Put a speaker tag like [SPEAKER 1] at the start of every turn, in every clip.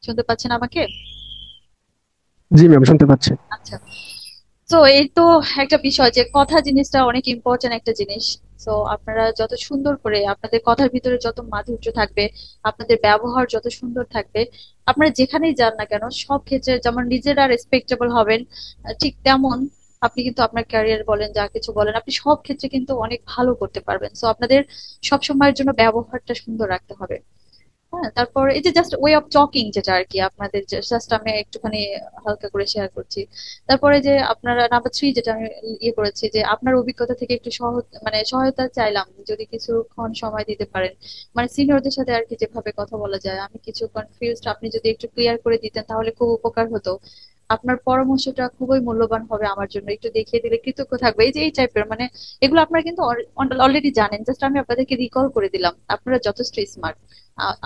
[SPEAKER 1] শুনতে পাচ্ছেন আমাকে?
[SPEAKER 2] জি ম্যাম, শুনতে পাচ্ছি।
[SPEAKER 1] আচ্ছা। তো এই তো একটা বিষয় যে কথা জিনিসটা অনেক ইম্পর্টেন্ট একটা জিনিস। তো আপনারা যত সুন্দর করে আপনাদের কথার ভিতরে যত মাধুর্য থাকবে, আপনাদের ব্যবহার যত সুন্দর থাকবে, আপনারা যেখানেই যান না কেন সব ক্ষেত্রে যেমন নিজেরা রেসপেক্টেবল হবেন, ঠিক তেমন আপনি কিন্তু আপনার ক্যারিয়ার বলেন যা কিছু বলেন আপনি সব ক্ষেত্রে কিন্তু অনেক ভালো করতে পারবেন। তো আপনাদের সব সময়ের জন্য ব্যবহারটা সুন্দর রাখতে হবে। হ্যাঁ, তারপর এই যে জাস্ট ওয়ে অফ টকিং যেটা আর কি আপনাদের, জাস্ট আমি একটুখানি হালকা করে শেয়ার করছি। তারপরে যে আপনারা নাম্বার 3 যেটা আমি ইয়ে করেছি যে আপনার অভিজ্ঞতা থেকে একটু মানে সহায়তা চাইলাম, যদি কিছুক্ষণ সময় দিতে পারেন। মানে সিনিয়রদের সাথে আর কি যেভাবে কথা বলা যায়, আমি কিছু কনফিউজড, আপনি যদি একটু ক্লিয়ার করে দিতেন তাহলে খুব উপকার হতো। আপনার পরামর্শটা খুবই মূল্যবান হবে আমার জন্য, একটু দেখিয়ে দিলে কৃতজ্ঞ থাকবে। এই যে এই টাইপের মানে এগুলো আপনারা কিন্তু অলরেডি জানেন, জাস্ট আমি আপনাদেরকে রিকল করে দিলাম। আপনারা যথেষ্ট স্মার্ট।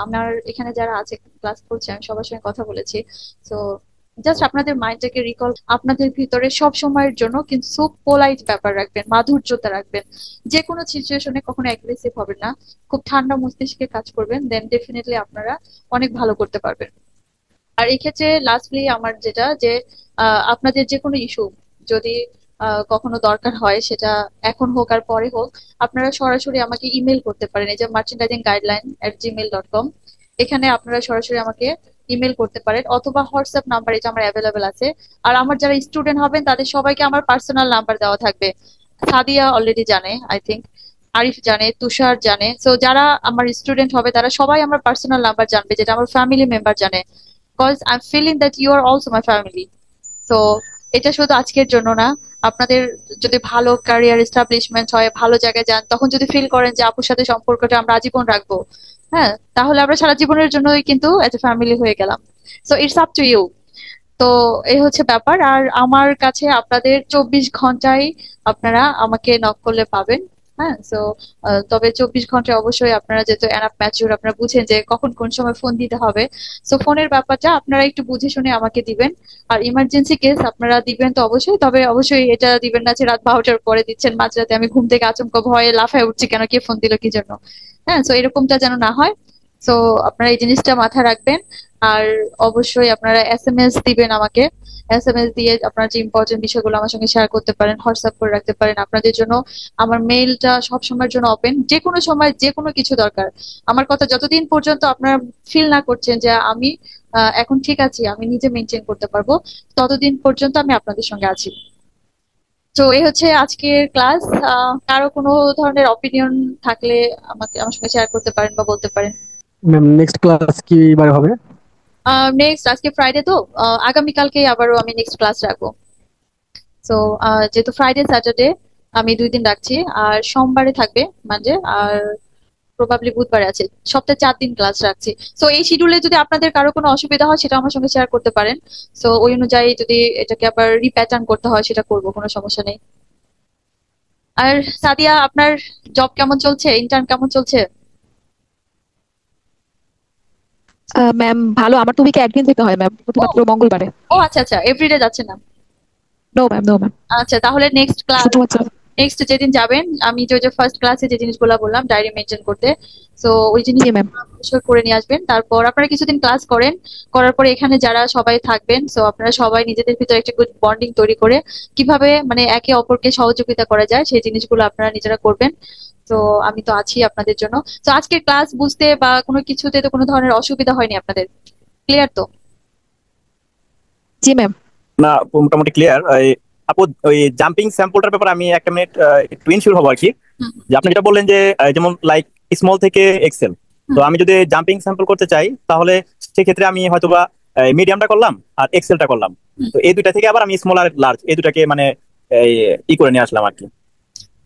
[SPEAKER 1] আমার এখানে যারা আছে ক্লাস করছে আমি সবার সঙ্গে কথা বলেছি। তো জাস্ট আপনাদের মাইন্ডটাকে রিকল, আপনাদের ভিতরে সব সময়ের জন্য কিন্তু পোলাইট ব্যাপার রাখবেন, মাধুর্যতা রাখবেন। যে কোনো সিচুয়েশনে কখনো অ্যাগ্রেসিভ হবেন না, খুব ঠান্ডা মস্তিষ্কে কাজ করবেন, দেন ডেফিনেটলি আপনারা অনেক ভালো করতে পারবেন। আর এই ক্ষেত্রে লাস্টলি আমার যেটা যে আপনাদের যে কোনো ইস্যু যদি কখনো দরকার হয়, সেটা এখন হোক আর পরে হোক, আপনারা সরাসরি আমাকে ইমেল করতে পারেন। এই যে merchandising guideline@gmail.com, এখানে আপনারা সরাসরি আমাকে ইমেল করতে পারেন, অথবা হোয়াটসঅ্যাপ নাম্বার এটা আমার অ্যাভেলেবেল আছে। আর আমার যারা স্টুডেন্ট হবেন তাদের সবাইকে আমার পার্সোনাল নাম্বার দেওয়া থাকবে। সাদিয়া অলরেডি জানে, আই থিঙ্ক আরিফ জানে, তুষার জানে। সো যারা আমার স্টুডেন্ট হবে তারা সবাই আমার পার্সোনাল নাম্বার জানবে, যেটা আমার ফ্যামিলি মেম্বার জানে। Because I am feeling that you are also my family. তো এটা শুধু আজকের জন্য না, আপনাদের যদি ভালো ক্যারিয়ার এস্টাবলিশমেন্ট হয়, ভালো জায়গায় যান, তখন যদি ফিল করেন যে আপুর সাথে সম্পর্কটা আমরা আজীবন রাখবো, হ্যাঁ, তাহলে আমরা সারা জীবনের জন্যই কিন্তু এজ এ ফ্যামিলি হয়ে গেলাম। So it's up to you. তো এই হচ্ছে ব্যাপার। আর আমার কাছে আপনাদের 24 ঘন্টায় আপনারা আমাকে নক করলে পাবেন। হ্যাঁ, তো তবে 24 ঘন্টায় অবশ্যই আপনারা যেহেতু এনাফ ম্যাচিউর, আপনারা বুঝেন যে কখন কোন সময় ফোন দিতে হবে। সো ফোনের ব্যাপারটা আপনারা একটু বুঝে শুনে আমাকে দিবেন। আর ইমার্জেন্সি কেস আপনারা দিবেন তো অবশ্যই, তবে অবশ্যই এটা দিবেন না যে রাত 12টার পরে দিচ্ছেন, মাঝরাতে আমি ঘুম থেকে আচমকা ভয়ে লাফায় উঠছি কেন, কে ফোন দিল কি জন্য। হ্যাঁ, তো এরকমটা যেন না হয়। তো আপনারা এই জিনিসটা মাথায় রাখবেন। আর অবশ্যই আপনারা এসএমএস দিবেন আমাকে। এসএমএস দিয়ে আপনার যে ইম্পর্টেন্ট বিষয়গুলো আমার সঙ্গে শেয়ার করতে পারেন, হোয়াটসঅ্যাপ করে রাখতে পারেন। আপনাদের জন্য আমার মেইলটা সব সময়ের জন্য ওপেন, যে কোনো সময় যে কোনো কিছু দরকার। আমার কথা যতদিন পর্যন্ত আপনারা ফিল না করছেন যে আমি এখন ঠিক আছি, আমি নিজে মেনটেন করতে পারবো, ততদিন পর্যন্ত আমি আপনাদের সঙ্গে আছি। তো এই হচ্ছে আজকের ক্লাস। কারো কোনো ধরনের অপিনিয়ন থাকলে আমাকে আমার সঙ্গে শেয়ার করতে পারেন বা বলতে পারেন।
[SPEAKER 2] ম্যাম, নেক্সট ক্লাস কি বার হবে?
[SPEAKER 1] নেক্সট আজকে ফ্রাইডে তো আগামীকালকে আবারও আমি নেক্সট ক্লাস রাখবো। তো যেহেতু ফ্রাইডে স্যাটারডে আমি 2 দিন রাখছি, আর সোমবারে থাকবে মানডে, আর প্রবাবলি বুধবারে আছে। সপ্তাহে 4 দিন ক্লাস রাখছি। তো এই শিডিউলে যদি আপনাদের কারো কোনো অসুবিধা হয় সেটা আমার সঙ্গে শেয়ার করতে পারেন। তো ওই অনুযায়ী যদি এটাকে আবার রিপ্যাটার্ন করতে হয় সেটা করবো, কোনো সমস্যা নেই। আর সাদিয়া, আপনার জব কেমন চলছে, ইন্টার্ন কেমন চলছে?
[SPEAKER 3] ম্যাম ভালো, আমার তো উইকে একদিন যেতে হয় ম্যাম,
[SPEAKER 1] ও,
[SPEAKER 3] শুধুমাত্র মঙ্গলবারে।
[SPEAKER 1] ও আচ্ছা আচ্ছা, এভরিডে যাচ্ছে না?
[SPEAKER 3] No ma'am, no ma'am.
[SPEAKER 1] আচ্ছা, তাহলে নেক্সট ক্লাস,
[SPEAKER 3] শুধুমাত্র।
[SPEAKER 1] নেক্সট যেদিন যাবেন, আমি যে যে ফার্স্ট ক্লাসে যে জিনিসগুলো বললাম ডায়েরি মেনটেন করতে, তো ওই জিনিস
[SPEAKER 3] জি ম্যাম।
[SPEAKER 1] অবশ্যই করে নিয়ে আসবেন। তারপর আপনারা কিছুদিন ক্লাস করেন, করার পরে এখানে যারা সবাই থাকবেন, তো আপনারা সবাই নিজেদের ভিতরে একটা গুড বন্ডিং তৈরি করে কিভাবে মানে একে অপরকে সহযোগিতা করা যায় সেই জিনিসগুলো আপনারা নিজেরা করবেন। তো আমি তো আছি আপনাদের জন্য। তো আজকের ক্লাস বুঝতে বা কোনো কিছুতে তো কোনো ধরনের অসুবিধা হয়নি আপনাদের? ক্লিয়ার তো?
[SPEAKER 3] জি ম্যাম।
[SPEAKER 4] না, মোটামুটি ক্লিয়ার। আপু, ওই জাম্পিং স্যাম্পলটার ব্যাপারে আমি 1 মিনিট একটু ইনশিওর হবো আর কি।
[SPEAKER 1] হুম
[SPEAKER 4] যে আপনি যেটা বললেন যে যেমন লাইক স্মল থেকে এক্সেল, তো
[SPEAKER 1] হুম
[SPEAKER 4] আমি যদি জাম্পিং স্যাম্পল করতে চাই তাহলে সেক্ষেত্রে আমি হয়তোবা মিডিয়ামটা করলাম আর এক্সেলটা করলাম।
[SPEAKER 1] হুম।
[SPEAKER 4] তো এই দুইটা থেকে আবার আমি স্মল আর লার্জ এই দুটাকে মানে এই, করে নিয়ে আসলাম আর কি।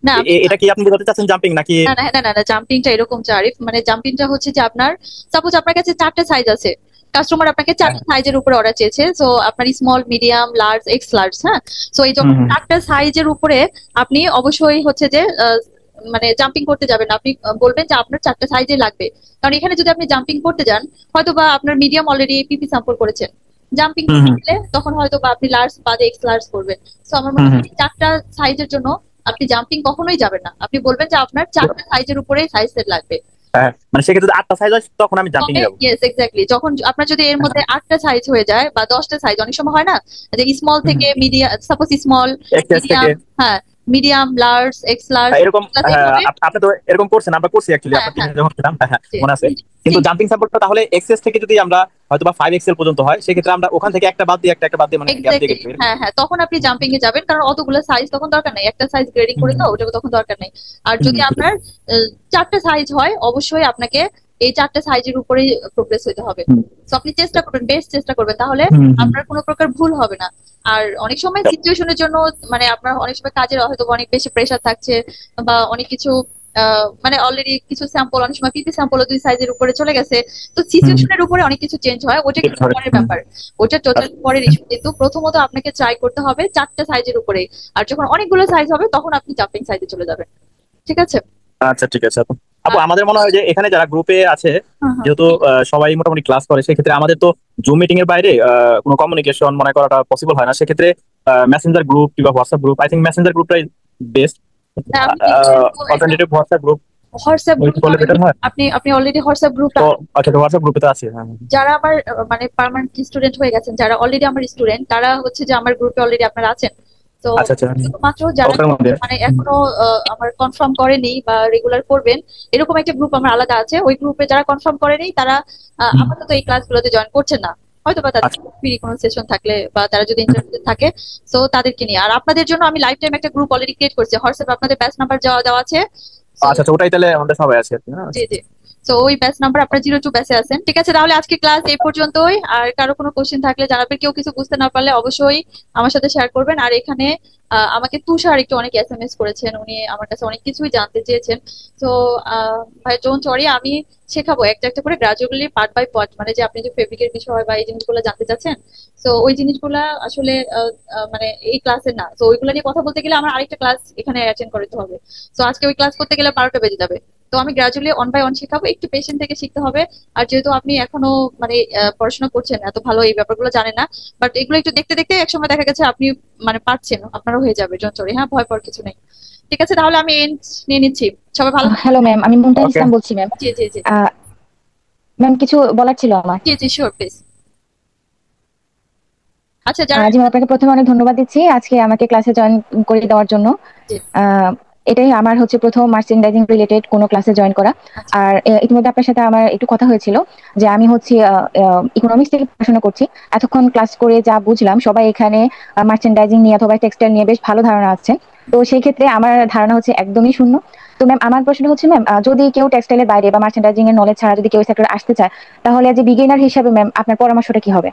[SPEAKER 1] না আমি,
[SPEAKER 4] এটা কি আপনি বোঝাতে চাচ্ছেন জাম্পিং নাকি?
[SPEAKER 1] না না না না না, জাম্পিংটা এরকম জারিফ, মানে জাম্পিংটা হচ্ছে যে আপনার সাপোজ আপনার কাছে 4টে সাইজ আছে, কাস্টমার আপনাকে
[SPEAKER 4] হ্যাঁ।
[SPEAKER 1] 4টে সাইজের উপরে অর্ডার চেয়েছে, তো আপনার small, medium, large, x large. হ্যাঁ, তো এই
[SPEAKER 4] হুম
[SPEAKER 1] যখন
[SPEAKER 4] হুম
[SPEAKER 1] 4টে সাইজের উপরে আপনি অবশ্যই হচ্ছে যে মানে জাম্পিং করতে যাবেন না। আপনি বলবেন যে আপনার 4টে সাইজে লাগবে। কারণ এখানে যদি আপনি জাম্পিং করতে যান, হয়তো বা আপনার মিডিয়াম অলরেডি পিপি স্যাম্পল করেছেন, জাম্পিং
[SPEAKER 4] হুম
[SPEAKER 1] করতে
[SPEAKER 4] হুম
[SPEAKER 1] গেলে তখন হয়তো বা আপনি লার্জ বাদে এক্স লার্জ করবেন। তো আমার মনে
[SPEAKER 4] হুম হুম।
[SPEAKER 1] হয় 4টা সাইজের জন্য আপনি জাম্পিং কখনোই যাবেন না, আপনি বলবেন যে আপনার 4টে সাইজের উপরে সাইজ সেট লাগবে।
[SPEAKER 4] হ্যাঁ, মানে সেক্ষেত্রে যদি 8টা সাইজ হয় তখন আমি জাম্পিং এ যাবো।
[SPEAKER 1] ইয়েস এক্স্যাক্টলি, যখন আপনার যদি এর মধ্যে 8টা সাইজ হয়ে যায় বা 10টা সাইজ, অনেক সময় হয় না যে স্মল থেকে মিডিয়াম, সাপোজ স্মল,
[SPEAKER 4] এক্সএস থেকে
[SPEAKER 1] মিডিয়াম, হ্যাঁ, মিডিয়াম, লার্জ, এক্স লার্জ,
[SPEAKER 4] এরকম। হ্যাঁ,
[SPEAKER 1] এইভাবে।
[SPEAKER 4] আপনি তো এরকম করছেন, আমরা করছি অ্যাকচুয়ালি
[SPEAKER 1] হ্যাঁ
[SPEAKER 4] আপনার
[SPEAKER 1] হ্যাঁ,
[SPEAKER 4] টিমে যখন ছিলাম। হ্যাঁ, হ্যাঁ,
[SPEAKER 1] জি,
[SPEAKER 4] মনে আছে। কিন্তু
[SPEAKER 1] ঠিক,
[SPEAKER 4] জাম্পিং স্যাম্পলটা তাহলে এক্সএস থেকে যদি আমরা হয়তো বা 5 এক্সেল পর্যন্ত হয়, সেক্ষেত্রে আমরা ওখান থেকে একটা বাদ দিয়ে একটা একটা বাদ দিয়ে মানে গ্যাপ দিয়ে
[SPEAKER 1] এক্স্যাক্টলি,
[SPEAKER 4] গেছি এরকম।
[SPEAKER 1] হ্যাঁ হ্যাঁ, তখন আপনি জাম্পিং এ যাবেন, কারণ অতগুলো সাইজ তখন দরকার নেই, একটা সাইজ গ্রেডিং
[SPEAKER 4] হুম,
[SPEAKER 1] করে তো ওটা তখন দরকার নেই। আর
[SPEAKER 4] হুম,
[SPEAKER 1] যদি আপনার 4টা সাইজ হয়, অবশ্যই আপনাকে এই 4টা সাইজের উপরেই প্রোগ্রেস হতে হবে।
[SPEAKER 4] হুম,
[SPEAKER 1] তো আপনি চেষ্টা করবেন, বেস্ট চেষ্টা করবেন, তাহলে
[SPEAKER 4] হুম, হুম,
[SPEAKER 1] আপনার কোনো প্রকার ভুল হবে না। আর অনেক সময় সিচুয়েশনের জন্য, মানে আপনার অনেক সময় কাজের হয়তো অনেক বেশি প্রেশার থাকছে, বা অনেক কিছু মানে অলরেডি কিছু স্যাম্পল, অনেক সময় পিপি স্যাম্পলও 2 সাইজের উপরে চলে গেছে। তো
[SPEAKER 4] হুম,
[SPEAKER 1] সিচুয়েশনের উপরে অনেক কিছু চেঞ্জ হয়, ওটা
[SPEAKER 4] ঠিক
[SPEAKER 1] কিন্তু
[SPEAKER 4] ধরে।
[SPEAKER 1] পরের
[SPEAKER 4] হুম,
[SPEAKER 1] ব্যাপার, ওটা টোটাল
[SPEAKER 4] আচ্ছা,
[SPEAKER 1] পরের ইস্যু। কিন্তু প্রথমত আপনাকে ট্রাই করতে হবে 4টা সাইজের উপরে। আর যখন অনেকগুলো সাইজ হবে তখন আপনি জাম্পিং সাইজে চলে যাবেন। ঠিক আছে?
[SPEAKER 4] আচ্ছা, ঠিক আছে আপু। আপু,
[SPEAKER 1] আর
[SPEAKER 4] আমাদের মনে হয় যে এখানে যারা গ্রুপে আছে,
[SPEAKER 1] হ্যাঁ হ্যাঁ,
[SPEAKER 4] যেহেতু সবাই মোটামুটি ক্লাস করে, সেক্ষেত্রে আমাদের তো জুম মিটিং এর বাইরে কোনো কমিউনিকেশন মনে করাটা পসিবল হয় না। সেক্ষেত্রে মেসেঞ্জার গ্রুপ কিংবা WhatsApp group, I think messenger গ্রুপটাই বেস্ট।
[SPEAKER 1] হ্যাঁ, আমি কি বলবো, একটা
[SPEAKER 4] alternative WhatsApp group
[SPEAKER 1] WhatsApp group তো
[SPEAKER 4] করলে
[SPEAKER 1] আমি,
[SPEAKER 4] বেটার হয়।
[SPEAKER 1] আপনি আপনি অলরেডি হোয়াটসঅ্যাপ গ্রুপ,
[SPEAKER 4] তো আচ্ছা, তো হোয়াটসঅ্যাপ গ্রুপে তো আছে। হ্যাঁ, হ্যাঁ,
[SPEAKER 1] যারা আমার মানে পার্মানেন্ট স্টুডেন্ট হয়ে গেছেন, যারা অলরেডি আমার স্টুডেন্ট, তারা হচ্ছে যে আমার গ্রুপে অলরেডি আপনারা আছেন। তো
[SPEAKER 4] আচ্ছা, আচ্ছা।
[SPEAKER 1] শুধুমাত্র যারা
[SPEAKER 4] ওটার মধ্যে
[SPEAKER 1] মানে এখনো আমার কনফার্ম করেনি বা রেগুলার করবেন, এরকম একটা গ্রুপ আমার আলাদা আছে। ওই গ্রুপে যারা কনফার্ম করেনি তারা
[SPEAKER 4] হুম,
[SPEAKER 1] আপাতত এই ক্লাসগুলোতে জয়েন করছেন না, হয়তো বা তাদের
[SPEAKER 4] আচ্ছা,
[SPEAKER 1] ফ্রি কোনো সেশন থাকলে বা তারা যদি ইন্টারেস্টেড থাকে, তো তাদেরকে নিয়ে। আর আপনাদের জন্য আমি লাইফ টাইম একটা গ্রুপ অলরেডি ক্রিয়েট করছি হোয়াটসঅ্যাপ, আপনাদের ব্যাচ নাম্বার দেওয়া দেওয়া আছে। So,
[SPEAKER 4] আচ্ছা, আচ্ছা, ওটাই তাহলে আমাদের সবাই আছে আর কি, হ্যাঁ?
[SPEAKER 1] জি জি। তো ওই ব্যাচ নাম্বার আপনার 02 ব্যাচে আছেন। ঠিক আছে, তাহলে আজকে ক্লাস এই পর্যন্তই। আর কারো কোনো কোশ্চেন থাকলে জানাবেন, কেউ কিছু বুঝতে না পারলে অবশ্যই আমার সাথে শেয়ার করবেন। আর এখানে আমাকে তুষার একটু অনেক এসএমএস করেছেন, উনি আমার কাছে অনেক কিছুই জানতে চেয়েছেন। তো ভাই ডোন্ট ওয়ারি, আমি শেখাবো একটা একটা করে গ্রাজুয়ালি, পার্ট বাই পার্ট। মানে যে আপনি যে ফেব্রিকের বিষয় বা এই জিনিসগুলো জানতে চাচ্ছেন, তো ওই জিনিসগুলা আসলে মানে এই ক্লাসে না, তো ওইগুলো নিয়ে কথা বলতে গেলে আমার আরেকটা ক্লাস এখানে অ্যাটেন্ড করতে হবে। তো আজকে ওই ক্লাস করতে গেলে 12টা বেজে যাবে। তো আমি গ্রাজুয়ালি অন বাই অন শেখাবো, একটু পেশেন্ট থেকে শিখতে হবে। আর যেহেতু আপনি এখনো মানে পড়াশোনা করছেন, এত ভালো এই ব্যাপারগুলো জানেন না, বাট এগুলো একটু দেখতে দেখতে একসময় দেখা গেছে আপনি মানে পারছেন, আপনারও হয়ে যাবে, চঞ্চলে, হ্যাঁ, ভয় পাওয়ার কিছু নেই। ঠিক আছে, তাহলে আমি এন্ড নিয়ে নিচ্ছি। সবাই ভালো
[SPEAKER 3] হ্যালো
[SPEAKER 1] থাকবেন।
[SPEAKER 3] ম্যাম, আমি মুমতাজ
[SPEAKER 4] ওকে।
[SPEAKER 3] ইসলাম বলছি ম্যাম।
[SPEAKER 1] জি জি জি
[SPEAKER 3] ম্যাম কিছু বলার ছিল আমার।
[SPEAKER 1] জি জি, শিওর প্লিজ। আচ্ছা, যারা
[SPEAKER 3] জি ম্যাম, আপনাকে প্রথমে অনেক ধন্যবাদ দিচ্ছি আজকে আমাকে ক্লাসে জয়েন করে দেওয়ার জন্য।
[SPEAKER 1] জি,
[SPEAKER 3] আহ, এটাই আমার হচ্ছে প্রথম মার্চেন্ডাইজিং রিলেটেড কোনো ক্লাসে জয়েন করা।
[SPEAKER 1] আচ্ছা
[SPEAKER 3] আর ইতিমধ্যে আপনার সাথে আমার একটু কথা হয়েছিল যে আমি হচ্ছে ইকোনমিক্স থেকে পড়াশোনা করছি। এতক্ষণ ক্লাস করে যা বুঝলাম, সবাই এখানে মার্চেন্ডাইজিং নিয়ে অথবা টেক্সটাইল নিয়ে বেশ ভালো ধারণা আছে। তো সেই ক্ষেত্রে আমার ধারণা হচ্ছে একদমই শূন্য। তো ম্যাম, আমার প্রশ্ন হচ্ছে ম্যাম, যদি কেউ টেক্সটাইলের বাইরে বা মার্চেন্ডাইজিং এর নলেজ ছাড়া যদি কেউ সেক্টরে আসতে চায়, তাহলে যে বিগিনার হিসাবে ম্যাম আপনার পরামর্শটা কি হবে?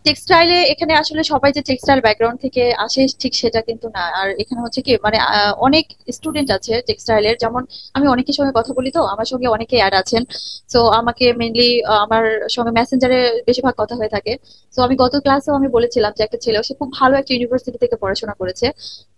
[SPEAKER 1] টেক্সটাইলে, এখানে আসলে সবাই যে টেক্সটাইল ব্যাকগ্রাউন্ড থেকে আসে ঠিক সেটা কিন্তু না। আর এখানে হচ্ছে কি, মানে অনেক স্টুডেন্ট আছে টেক্সটাইলের, যেমন আমি অনেকের সঙ্গে কথা বলি, তো আমার সঙ্গে অনেকে অ্যাড আছেন। তো আমাকে মেইনলি আমার সঙ্গে মেসেঞ্জারে বেশিরভাগ কথা হয়ে থাকে। তো আমি গত ক্লাসেও আমি বলেছিলাম যে একটা ছেলে, সে খুব ভালো একটা ইউনিভার্সিটি থেকে পড়াশোনা করেছে।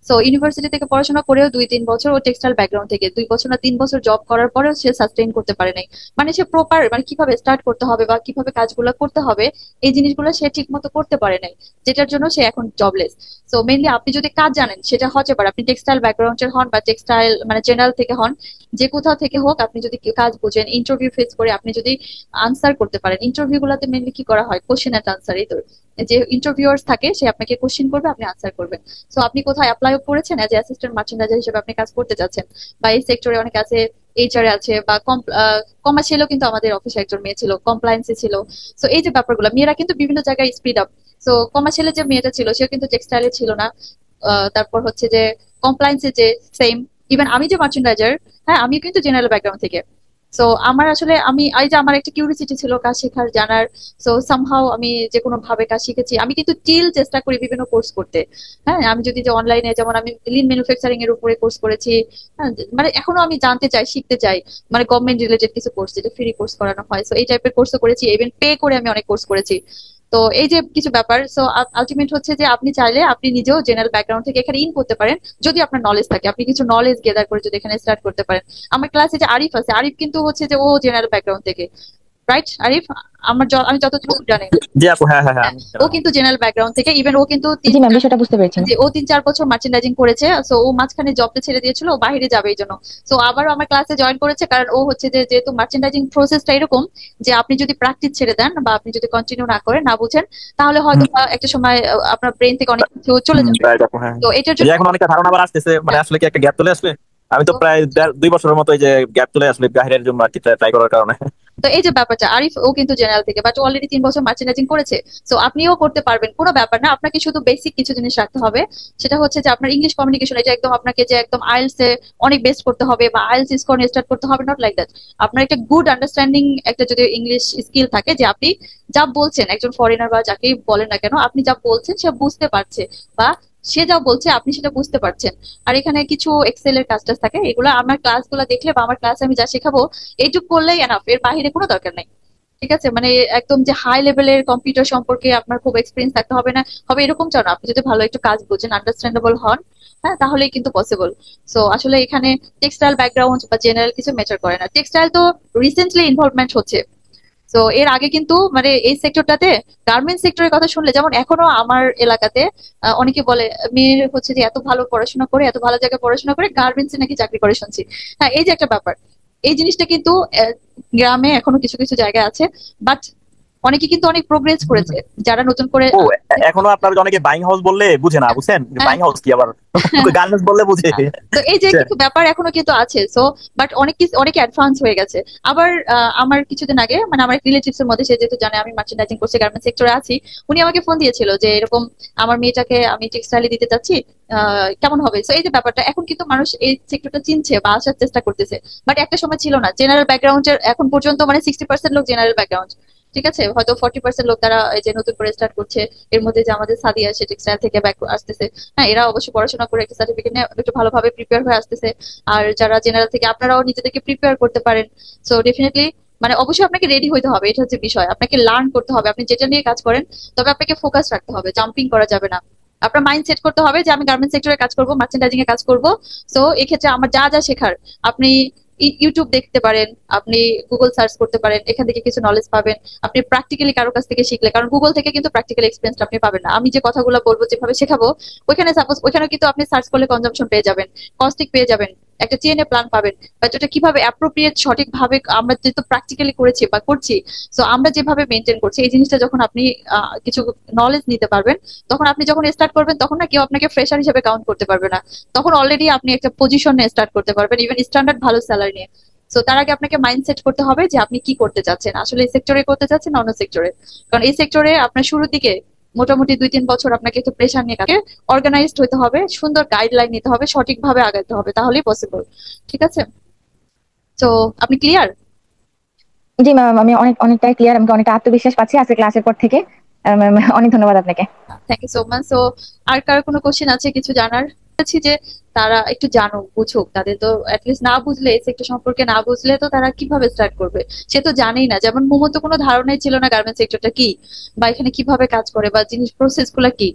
[SPEAKER 1] তো ইউনিভার্সিটি থেকে পড়াশোনা করেও 2-3 বছর ও টেক্সটাইল ব্যাকগ্রাউন্ড থেকে 2 বছর না 3 বছর জব করার পরেও সে সাস্টেইন করতে পারে নাই। মানে সে প্রপার, মানে কিভাবে স্টার্ট করতে হবে বা কিভাবে কাজগুলো করতে হবে, এই জিনিসগুলো সে ঠিক মতো করতে পারে নাই, যেটার জন্য সে এখন জবলেস। সো মেইনলি আপনি যদি কাজ জানেন, সেটা হতে পারে আপনি টেক্সটাইল ব্যাকগ্রাউন্ডের হন বা টেক্সটাইল মানে জেনারেল থেকে হন, যে কোথাও থেকে হোক, আপনি যদি কাজ বুঝেন, ইন্টারভিউ ফেস করে আপনি যদি আনসার করতে পারেন। ইন্টারভিউ গুলাতে মেইনলি কি করা হয়, কোশ্চেন এন্ড আনসার। এই তো, যে ইন্টারভিউয়ার্স থাকে, সে আপনাকে কোশ্চেন করবে, আপনি আনসার করবেন। সো আপনি কোথায় অ্যাপ্লাই করেছেন এজ অ্যাসিস্ট্যান্ট মার্চেন্ডাইজার হিসেবে আপনি কাজ করতে যাচ্ছেন, বা এই সেক্টরে অনেক আছে, এইচআর আছে, বা কমার্শিয়ালও কিন্তু আমাদের অফিসে একজন মেয়ে ছিল, কমপ্লায়েন্সে ছিল। সো এই যে ব্যাপারগুলো, মেয়েরা কিন্তু বিভিন্ন জায়গায় স্পিড আপ। সো কমার্শিয়ালে যে মেয়েটা ছিল, সেও কিন্তু টেক্সটাইলে ছিল না। তারপর হচ্ছে যে কমপ্লায়েন্সে যে সেম, ইভেন আমি যে মার্চেন্ডাইজার, হ্যাঁ, আমিও কিন্তু জেনারেল ব্যাকগ্রাউন্ড থেকে। সো আমার আসলে, আমি এই যে আমার একটা কিউরিসিটি ছিল কাজ শেখার, জানার। সো সামহাও আমি যে কোনো ভাবে কাজ শিখেছি। আমি কিন্তু টিল চেষ্টা করি বিভিন্ন কোর্স করতে। হ্যাঁ, আমি যদি যে অনলাইনে, যেমন আমি লিন ম্যানুফ্যাকচারিং এর উপরে কোর্স করেছি। হ্যাঁ, মানে এখনো আমি জানতে চাই, শিখতে চাই, মানে গভর্নমেন্ট রিলেটেড কিছু কোর্স, যেটা ফ্রি কোর্স করানো হয়। সো এই টাইপের কোর্সও করেছি, ইভেন পে করে আমি অনেক কোর্স করেছি। তো এই যে কিছু ব্যাপার, সো আলটিমেট হচ্ছে যে আপনি চাইলে আপনি নিজেও জেনারেল ব্যাকগ্রাউন্ড থেকে এখানে ইন করতে পারেন। যদি আপনার নলেজ থাকে, আপনি কিছু নলেজ গেদার করে যদি এখানে স্টার্ট করতে পারেন। আমার ক্লাসে যে আরিফ আছে, আরিফ কিন্তু হচ্ছে যে ও জেনারেল ব্যাকগ্রাউন্ড থেকে। রাইট আরিফ? আমি যতটুকু জানি।
[SPEAKER 4] জি আপু, হ্যাঁ হ্যাঁ হ্যাঁ,
[SPEAKER 1] হ্যাঁ, ও কিন্তু জেনারেল ব্যাকগ্রাউন্ড থেকে, ইভেন ও কিন্তু
[SPEAKER 3] জি ম্যাম, বিষয়টা বুঝতে পেরেছি।
[SPEAKER 1] যে ও 3-4 বছর মার্চেন্ডাইজিং করেছে, সো ও মাঝখানে জবটা ছেড়ে দিয়েছিল, ও বাইরে যাবে এই জন্য। সো আবারও আমার ক্লাসে জয়েন করেছে, কারণ ও হচ্ছে যে যেহেতু মার্চেন্ডাইজিং প্রসেসটা এরকম যে আপনি যদি প্র্যাকটিস ছেড়ে দেন বা আপনি যদি কন্টিনিউ না করেন, না বুঝেন, তাহলে হয়তো বা একটা সময় আপনার ব্রেন থেকে অনেক কিছু চলে যাবে।
[SPEAKER 4] রাইট আপু, হ্যাঁ।
[SPEAKER 1] তো এটার
[SPEAKER 4] এই যে
[SPEAKER 1] জন্য
[SPEAKER 4] এখন অনেকটা ধারণা আবার আসতেছে, মানে আসলে কি একটা গ্যাপ চলে আসবে। আমি তো
[SPEAKER 1] তো
[SPEAKER 4] প্রায় 2 বছরের মতো এই যে গ্যাপ চলে আসলে বাইরের জন্য আর কি, ট্রাই করার কারণে।
[SPEAKER 1] তো এই যে ব্যাপারটা, আরিফ ও কিন্তু জেনারেল থেকে, বাট অলরেডি 3 বছর মার্চেন্ডাইজিং করেছে। সো আপনিও করতে পারবেন, কোনো ব্যাপার না। আপনাকে শুধু বেসিক কিছু জিনিস রাখতে হবে, সেটা হচ্ছে যে আপনার ইংলিশ কমিউনিকেশন, এটা একদম আপনাকে যে একদম আইএলটিএস এ অনেক বেস্ট করতে হবে বা আইএলটিএস স্কোর নিয়ে স্টার্ট করতে হবে, নট লাইক দ্যাট। আপনার একটা গুড আন্ডারস্ট্যান্ডিং একটা যদি ইংলিশ স্কিল থাকে, যে আপনি যা বলছেন, একজন ফরেনার বা যাকেই বলেন না কেন, আপনি যা বলছেন সে বুঝতে পারছে, বা সে যা বলছে আপনি সেটা বুঝতে পারছেন। আর এখানে কিছু এক্সেল এর কাজ টাজ থাকে, এগুলো আমার ক্লাসগুলো দেখলে বা আমার ক্লাসে আমি যা শেখাবো এইটুকু করলেই এনাফ, এর বাইরে কোনো দরকার নাই। ঠিক আছে, মানে একদম যে হাই লেভেলের কম্পিউটার সম্পর্কে আপনার খুব এক্সপিরিয়েন্স থাকতে হবে না, হবে এরকম চাও না। আপনি যদি ভালো একটু কাজ বুঝেন, আন্ডারস্ট্যান্ডেবল হন, হ্যাঁ, তাহলেই কিন্তু পসিবল। সো আসলে এখানে টেক্সটাইল ব্যাকগ্রাউন্ড বা জেনারেল কিছু ম্যাটার করে না, টেক্সটাইল তো রিসেন্টলি ইনভলভমেন্ট হচ্ছে। তো এর আগে কিন্তু মানে এই সেক্টরটাতে, গার্মেন্টস সেক্টরের কথা শুনলে, যেমন এখনো আমার এলাকাতে অনেকে বলে মেয়ের হচ্ছে যে এত ভালো পড়াশোনা করে, এত ভালো জায়গায় পড়াশোনা করে গার্মেন্টসে নাকি চাকরি করে শুনছি। হ্যাঁ, এই যে একটা ব্যাপার, এই জিনিসটা কিন্তু গ্রামে এখনো কিছু কিছু জায়গায় আছে, বাট অনেকে কিন্তু অনেক প্রোগ্রেস করেছে যারা নতুন করে
[SPEAKER 4] ও, এখনো আপনার অনেকে বাইং হাউস বললে বুঝে না, বুঝছেন
[SPEAKER 1] হ্যাঁ,
[SPEAKER 4] বাইং হাউস কি আবার, গার্মেন্টস বললে বুঝে।
[SPEAKER 1] তো এই যে কিছু ব্যাপার এখনো কিন্তু আছে। সো বাট অনেক কিছু অনেক অ্যাডভান্স হয়ে গেছে। আবার আমার কিছুদিন আগে, মানে আমার রিলেটিভস এর মধ্যে, সে যেহেতু জানে আমি মার্চেন্ডাইজিং করছি, গার্মেন্টস সেক্টরে আছি, উনি আমাকে ফোন দিয়েছিল যে এরকম আমার মেয়েটাকে আমি টেক্সটাইলে দিতে চাচ্ছি, কেমন হবে। সো এই যে ব্যাপারটা, এখন কিন্তু মানুষ এই সেক্টরটা চিনছে বা আসার চেষ্টা করতেছে, বাট একটা সময় ছিল না। জেনারেল ব্যাকগ্রাউন্ডের এখন পর্যন্ত মানে 60% লোক জেনারেল ব্যাকগ্রাউন্ড, ঠিক আছে, হয়তো 40% লোক তারা এই যে নতুন করে স্টার্ট করছে। এর মধ্যে যে আমাদের সাদিয়া, সে টেক্সটাইল থেকে ব্যাক আসতেছে, হ্যাঁ, এরা অবশ্যই পড়াশোনা করে একটা সার্টিফিকেট নিয়ে একটু ভালোভাবে প্রিপেয়ার হয়ে আসতেছে। আর যারা জেনারেল থেকে, আপনারাও নিজেদেরকে প্রিপেয়ার করতে পারেন। সো ডেফিনেটলি, মানে অবশ্যই আপনাকে রেডি হতে হবে, এটা হচ্ছে বিষয়। আপনাকে লার্ন করতে হবে আপনি যেটা নিয়ে কাজ করেন, তবে আপনাকে ফোকাস রাখতে হবে, জাম্পিং করা যাবে না। আপনার মাইন্ড সেট করতে হবে যে আমি গার্মেন্টস সেক্টরে কাজ করবো, মার্চেন্ডাইজিং এ কাজ করবো। সো এক্ষেত্রে আমার যা যা শেখার, আপনি ইউটিউব দেখতে পারেন, আপনি গুগল সার্চ করতে পারেন, এখান থেকে কিছু নলেজ পাবেন। আপনি প্র্যাকটিক্যালি কারো কাছ থেকে শিখলে, কারণ গুগল থেকে কিন্তু প্র্যাকটিক্যাল এক্সপিরিয়েন্স আপনি পাবেন না। আমি যে কথাগুলো বলবো, যেভাবে শেখাবো, ওইখানে সাপোজ ওইখানে কিন্তু আপনি সার্চ করলে কনজাম্পশন পেয়ে যাবেন, কস্টিক পেয়ে যাবেন, একটা চিএনএ প্ল্যান পাবেন। বাট ওটা কিভাবে অ্যাপ্রোপ্রিয়েট সঠিকভাবে, আমরা যেহেতু প্র্যাকটিক্যালি করেছি বা করছি, সো আমরা যেভাবে মেনটেন করছি এই জিনিসটা, যখন আপনি কিছু নলেজ নিতে পারবেন, তখন আপনি যখন স্টার্ট করবেন, তখন না কেউ আপনাকে ফ্রেশার হিসেবে কাউন্ট করতে পারবে না। তখন অলরেডি আপনি একটা পজিশনে স্টার্ট করতে পারবেন, ইভেন স্ট্যান্ডার্ড ভালো স্যালারি নিয়ে। সো তার আগে আপনাকে মাইন্ডসেট করতে হবে যে আপনি কি করতে চাচ্ছেন, আসলে এই সেক্টরে করতে চাচ্ছেন না অন্য সেক্টরে। কারণ এই সেক্টরে আপনার শুরুর দিকে মোটামুটি 2-3 বছর আপনাকে একটু প্রেশার নিয়ে কাকে অর্গানাইজড হতে হবে, সুন্দর গাইডলাইন নিতে হবে, সঠিকভাবে আগাতে হবে, তাহলেই পসিবল। ঠিক আছে, তো আপনি ক্লিয়ার?
[SPEAKER 3] জি ম্যাম, আমি অনেকটাই ক্লিয়ার, আমাকে অনেকটা আত্মবিশ্বাস পাচ্ছি আজকে ক্লাসের পর থেকে। ম্যাম, অনেক ধন্যবাদ আপনাকে।
[SPEAKER 1] Thank you so much. So আর কার কোনো কোশ্চেন আছে কিছু জানার? চাচ্ছি যে তারা একটু জানুক, বুঝুক। তাদের তো অ্যাটলিস্ট না বুঝলে, এই সেক্টর সম্পর্কে না বুঝলে তো তারা কিভাবে স্টার্ট করবে? সে তো জানেই না, যেমন মোমো তো কোনো ধারণাই ছিল না গার্মেন্টস সেক্টরটা কি, বা এখানে কিভাবে কাজ করে, বা জিনিস প্রসেস গুলা কি।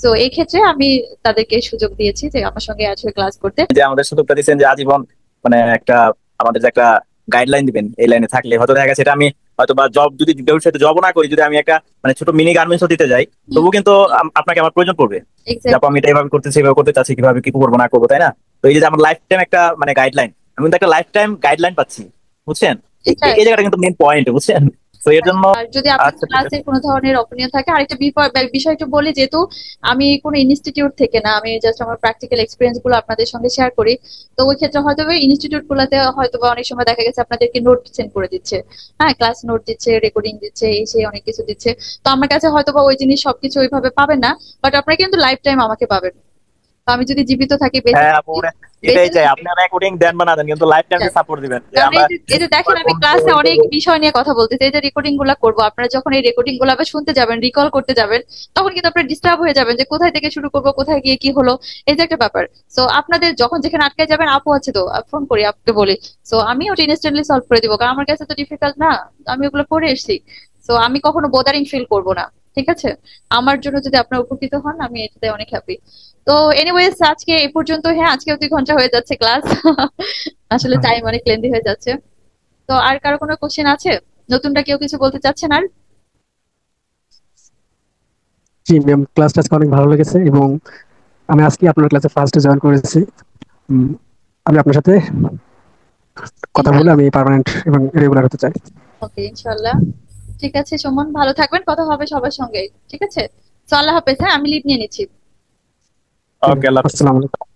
[SPEAKER 1] তো এই ক্ষেত্রে আমি তাদেরকে সুযোগ দিয়েছি যে আমার সঙ্গে অ্যাড হয়ে ক্লাস করতে।
[SPEAKER 4] যে আমাদের সুযোগটা দিচ্ছেন যে আজীবন, মানে একটা আমাদের যে একটা গাইডলাইন দিবেন, এই লাইনে থাকলে হয়তো দেখা গেছে এটা আমি হয়তো বা জব যদি ভবিষ্যতে জবও না করি, যদি আমি একটা মানে ছোট মিনি গার্মেন্টসও দিতে যাই, তবুও কিন্তু আপনাকে আমার প্রয়োজন পড়বে। যে আপু
[SPEAKER 1] এক্স্যাক্টলি।
[SPEAKER 4] আমি এটা এভাবে করতেছি, এভাবে করতে চাচ্ছি, কিভাবে কি করবো না করবো, তাই না? তো এই যে আমার লাইফ টাইম একটা মানে গাইডলাইন, আমি কিন্তু একটা লাইফ টাইম গাইডলাইন পাচ্ছি, বুঝছেন?
[SPEAKER 1] এটাই।
[SPEAKER 4] এই জায়গাটা কিন্তু মেন পয়েন্ট, বুঝছেন? তো এর জন্য
[SPEAKER 1] আর যদি আপনার
[SPEAKER 4] আচ্ছা ঠিক
[SPEAKER 1] ক্লাসে
[SPEAKER 4] আছে।
[SPEAKER 1] কোনো ধরনের অপিনিয়ন থাকে, আরেকটা বিষয় একটু বলি, যেহেতু আমি কোনো ইনস্টিটিউট থেকে না, আমি জাস্ট আমার প্র্যাকটিক্যাল এক্সপিরিয়েন্স গুলো আপনাদের সঙ্গে শেয়ার করি। তো ওই ক্ষেত্রে হয়তো ইনস্টিটিউট গুলাতে হয়তো বা অনেক সময় দেখা গেছে আপনাদেরকে নোট সেন্ড করে দিচ্ছে, হ্যাঁ, ক্লাস নোট দিচ্ছে, রেকর্ডিং দিচ্ছে, এই সেই অনেক কিছু দিচ্ছে। তো আমার কাছে হয়তো বা ওই জিনিস সবকিছু ওইভাবে পাবেন না, বাট আপনারা কিন্তু লাইফ টাইম আমাকে পাবেন। তো আমি যদি জীবিত থাকি, বেঁচে
[SPEAKER 4] হ্যাঁ আপু,
[SPEAKER 1] থাকি,
[SPEAKER 4] এটাই
[SPEAKER 1] বেঁচে
[SPEAKER 4] চাই,
[SPEAKER 1] থাকি।
[SPEAKER 4] আপনারা রেকর্ডিং দেন বা না দেন, কিন্তু লাইফ টাইম সাপোর্ট দিবেন যে
[SPEAKER 1] কারণ
[SPEAKER 4] আমরা
[SPEAKER 1] এই যে দেখেন, আমি ক্লাসে অনেক বিষয় নিয়ে কথা বলতেছি, এই যে রেকর্ডিং গুলা করবো, আপনারা যখন এই রেকর্ডিং গুলো আবার শুনতে যাবেন, রিকল করতে যাবেন, তখন কিন্তু আপনারা ডিস্টার্ব হয়ে যাবেন যে কোথায় থেকে শুরু করবো, কোথায় গিয়ে কি হলো, এই যে একটা ব্যাপার। সো আপনাদের যখন যেখানে আটকে যাবেন, আপু আছে তো, ফোন করি আপনাকে বলি। সো আমি ওটা ইনস্ট্যান্টলি সলভ করে দিবো, কারণ আমার কাছে তো ডিফিকাল্ট না, আমি ওগুলো করে এসেছি। সো আমি কখনো বোদারিং ফিল করবো না। ঠিক আছে, আমার জন্য যদি আপনারা উপকৃত হন, আমি এটাতে অনেক হ্যাপি। তো এনিওয়েজ, আজকে এই পর্যন্ত। হ্যাঁ, আজকেও 2 ঘন্টা হয়ে যাচ্ছে ক্লাস। আসলে টাইম অনেক লেন্দি হয়ে যাচ্ছে। তো আর কারো কোনো কোশ্চেন আছে? নতুনরা কেউ কিছু বলতে চাচ্ছেন আর?
[SPEAKER 2] জি ম্যাম, ক্লাসটা আজকে অনেক ভালো লেগেছে এবং আমি আজকে আপনার ক্লাসে ফার্স্টে জয়েন করেছি। উম, আমি আপনার সাথে কথা বলে
[SPEAKER 1] ইনশাল্লাহ।
[SPEAKER 2] আমি পার্মানেন্ট এবং রেগুলার হতে চাই।
[SPEAKER 1] ওকে, ইনশাল্লাহ। ঠিক আছে সুমন, ভালো থাকবেন, কথা হবে সবার সঙ্গে। ঠিক আছে, তো আল্লাহ হাফেজ। হ্যাঁ, আমি লিভ নিয়ে নিচ্ছি।
[SPEAKER 2] জি ম্যাম,
[SPEAKER 4] ওকে, আল্লাহ হাফেজ।
[SPEAKER 2] আসসালামু আলাইকুম।